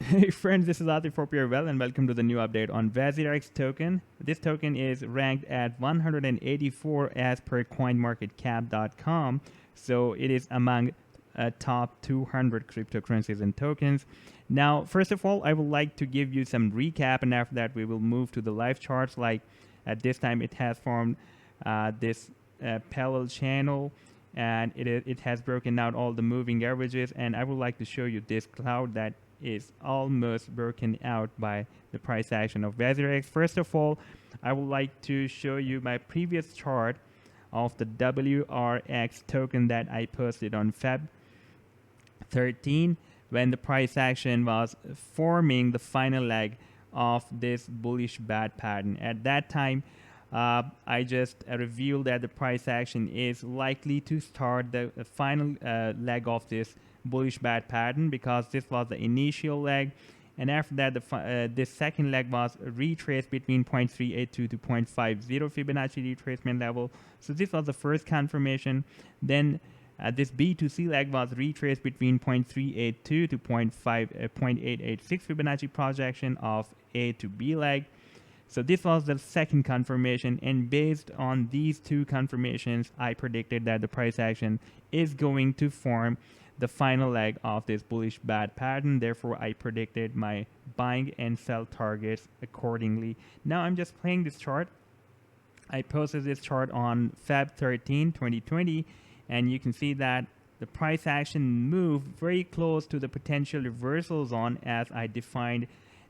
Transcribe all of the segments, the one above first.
Hey friends, this is Atif. Hope you're well and welcome to the new update on WazirX token. This token is ranked at 184 as per coinmarketcap.com. So it is among top 200 cryptocurrencies and tokens. Now, first of all, I would like to give you some recap, and after that we will move to the live charts. Like at this time it has formed this parallel channel, and it has broken out all the moving averages, and I would like to show you this cloud that is almost broken out by the price action of WazirX. First of all, I would like to show you my previous chart of the WRX token that I posted on Feb 13 when the price action was forming the final leg of this bullish bat pattern. At that time, I just revealed that the price action is likely to start the final leg of this bullish bat pattern, because this was the initial leg, and after that this second leg was retraced between 0.382 to 0.50 Fibonacci retracement level. So this was the first confirmation. Then this B2C leg was retraced between 0.382 to 0.886 Fibonacci projection of A to B leg. So this was the second confirmation, and based on these two confirmations, I predicted that the price action is going to form the final leg of this bullish bat pattern. Therefore, I predicted my buying and sell targets accordingly. Now I'm just playing this chart. I posted this chart on Feb 13, 2020, and you can see that the price action moved very close to the potential reversal zone as I defined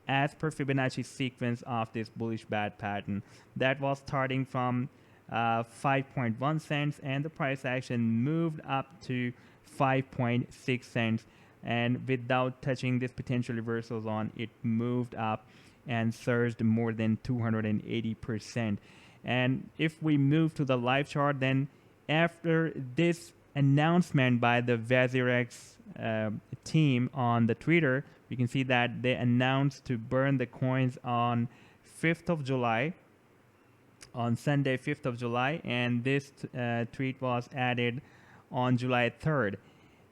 as per Fibonacci sequence of this bullish bat pattern. That was starting from 5.1 cents, and the price action moved up to 5.6 cents, and without touching this potential reversal zone, it moved up and surged more than 280%. And if we move to the live chart, then after this announcement by the WazirX team on the Twitter, you can see that they announced to burn the coins on 5th of July, on Sunday 5th of July, and this tweet was added on July 3rd.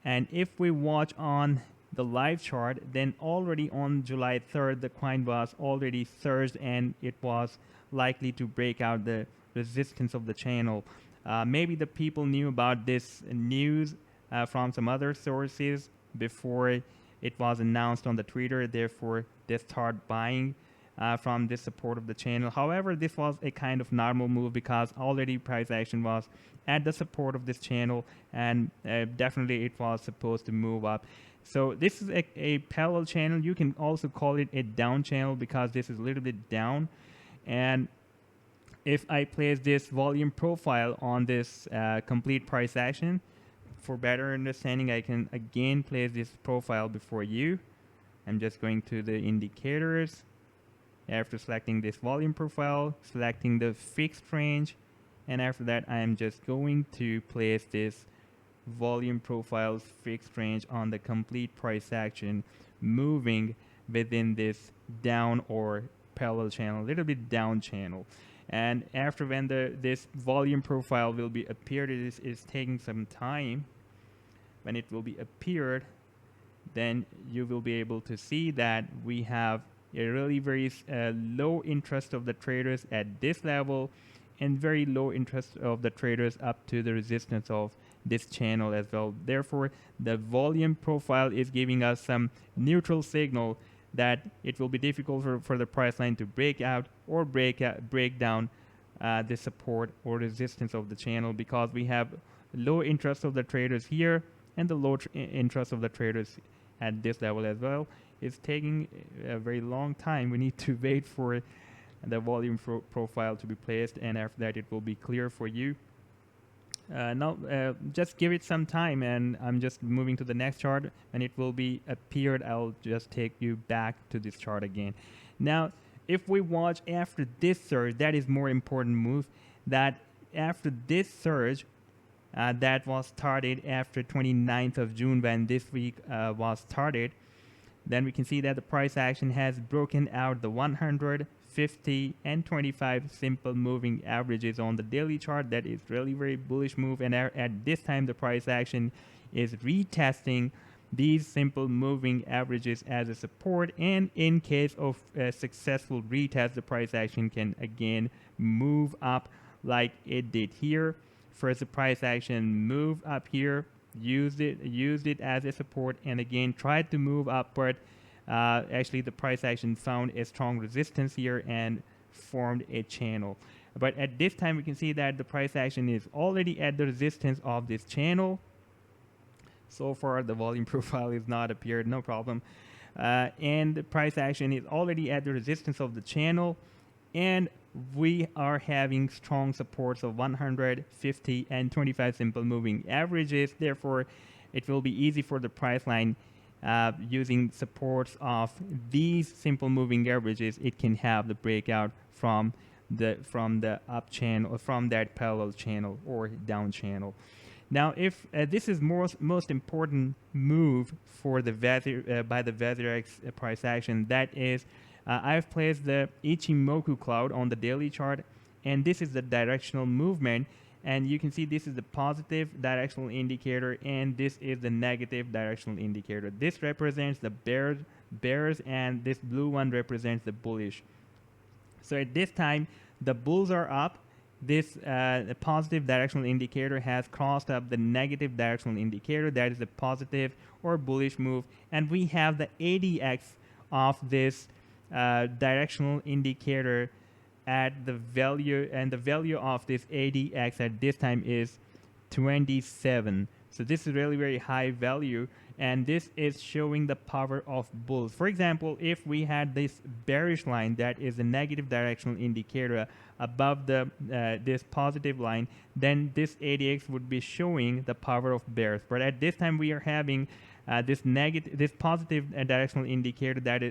And if we watch on the live chart, then already on July 3rd the coin was already surged, and it was likely to break out the resistance of the channel. Maybe the people knew about this news from some other sources before it was announced on the Twitter, therefore they start buying from this support of the channel. However, this was a kind of normal move because already price action was at the support of this channel, and definitely it was supposed to move up. So this is a parallel channel. You can also call it a down channel because this is a little bit down. And if I place this volume profile on this complete price action, for better understanding, I can again place this profile before you. I'm just going to the indicators. After selecting this volume profile, selecting the fixed range, and after that I am just going to place this volume profiles fixed range on the complete price action, moving within this down or parallel channel, a little bit down channel. And after when this volume profile will be appeared, it is taking some time. When it will be appeared, then you will be able to see that we have a really very low interest of the traders at this level, and very low interest of the traders up to the resistance of this channel as well. Therefore, the volume profile is giving us some neutral signal that it will be difficult for the price line to break out or break down the support or resistance of the channel, because we have low interest of the traders here and the low interest of the traders at this level as well. It's taking a very long time. We need to wait for the volume profile to be placed, and after that it will be clear for you. Now just give it some time, and I'm just moving to the next chart. When it will be appeared, I'll just take you back to this chart again. Now if we watch after this surge, that is more important move, that after this surge that was started after 29th of June when this week was started, then we can see that the price action has broken out the 100, 50, and 25 simple moving averages on the daily chart. That is really very bullish move, and at this time the price action is retesting these simple moving averages as a support, and in case of a successful retest, the price action can again move up like it did here. First, the price action moved up here, used it as a support, and again tried to move up, but actually the price action found a strong resistance here and formed a channel. But at this time we can see that the price action is already at the resistance of this channel. So far the volume profile is not appeared, no problem. And the price action is already at the resistance of the channel, and we are having strong supports of 100, 50, and 25 simple moving averages. Therefore, it will be easy for the price line using supports of these simple moving averages. It can have the breakout from the up channel, or from that parallel channel or down channel. Now, if this is most important move for the by the WazirX price action, that is, I've placed the Ichimoku cloud on the daily chart, and this is the directional movement. And you can see this is the positive directional indicator, and this is the negative directional indicator. This represents the bears, and this blue one represents the bullish. So at this time, the bulls are up. This positive directional indicator has crossed up the negative directional indicator. That is a positive or bullish move. And we have the ADX of this directional indicator at the value, and the value of this ADX at this time is 27. So this is really very high value, and this is showing the power of bulls. For example, if we had this bearish line, that is a negative directional indicator above the this positive line, then this ADX would be showing the power of bears. But at this time we are having this positive directional indicator that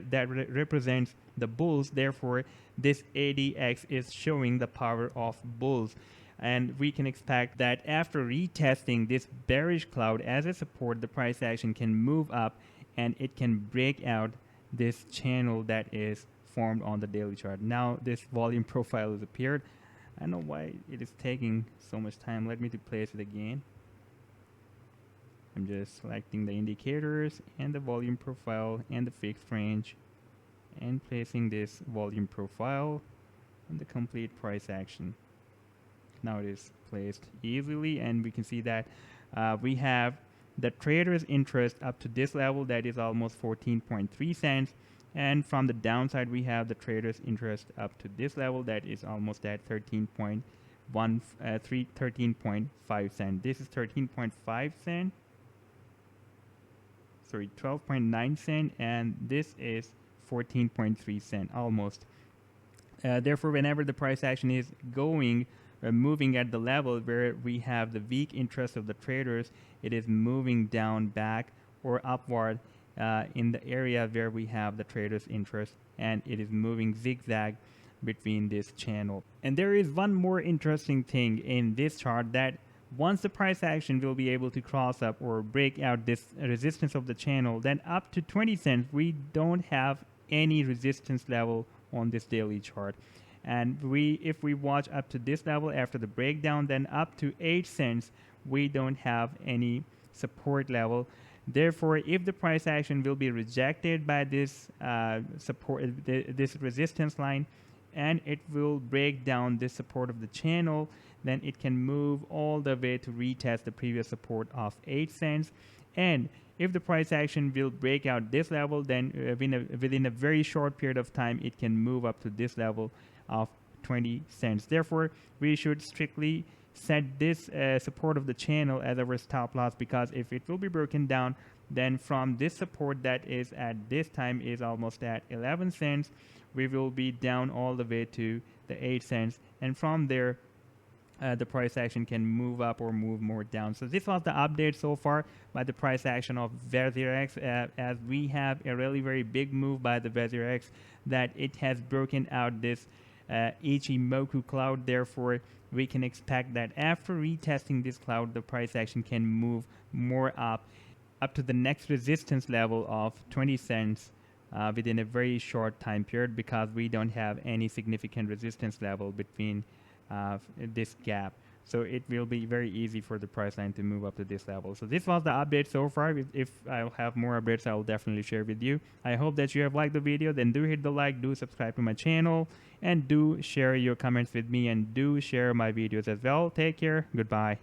represents the bulls. Therefore, this ADX is showing the power of bulls. And we can expect that after retesting this bearish cloud as a support, the price action can move up and it can break out this channel that is formed on the daily chart. Now this volume profile has appeared. I don't know why it is taking so much time. Let me to place it again. I'm just selecting the indicators and the volume profile and the fixed range, and placing this volume profile on the complete price action. Now it is placed easily, and we can see that we have the trader's interest up to this level, that is almost 14.3 cents, and from the downside we have the trader's interest up to this level, that is almost at 13.5 cents. This is 13.5 cents. Sorry, 12.9 cent, and this is 14.3 cent, almost. Therefore, whenever the price action is going moving at the level where we have the weak interest of the traders, it is moving down back or upward in the area where we have the traders interest, and it is moving zigzag between this channel. And there is one more interesting thing in this chart, that once the price action will be able to cross up or break out this resistance of the channel, then up to 20 cents we don't have any resistance level on this daily chart. And if we watch up to this level after the breakdown, then up to 8 cents we don't have any support level. Therefore, if the price action will be rejected by this this resistance line, and it will break down this support of the channel, then it can move all the way to retest the previous support of 8 cents. And if the price action will break out this level, then within a very short period of time it can move up to this level of 20 cents. Therefore, we should strictly set this support of the channel as our stop loss, because if it will be broken down, then from this support that is at this time is almost at 11 cents, we will be down all the way to the 8 cents, and from there the price action can move up or move more down. So this was the update so far by the price action of WazirX, as we have a really very big move by the WazirX, that it has broken out this Ichimoku cloud. Therefore, we can expect that after retesting this cloud, the price action can move more up to the next resistance level of 20 cents within a very short time period, because we don't have any significant resistance level between this gap. So it will be very easy for the price line to move up to this level. So this was the update so far. If I'll have more updates, I will definitely share with you. I hope that you have liked the video. Then do hit the like, do subscribe to my channel, and do share your comments with me, and do share my videos as well. Take care. Goodbye.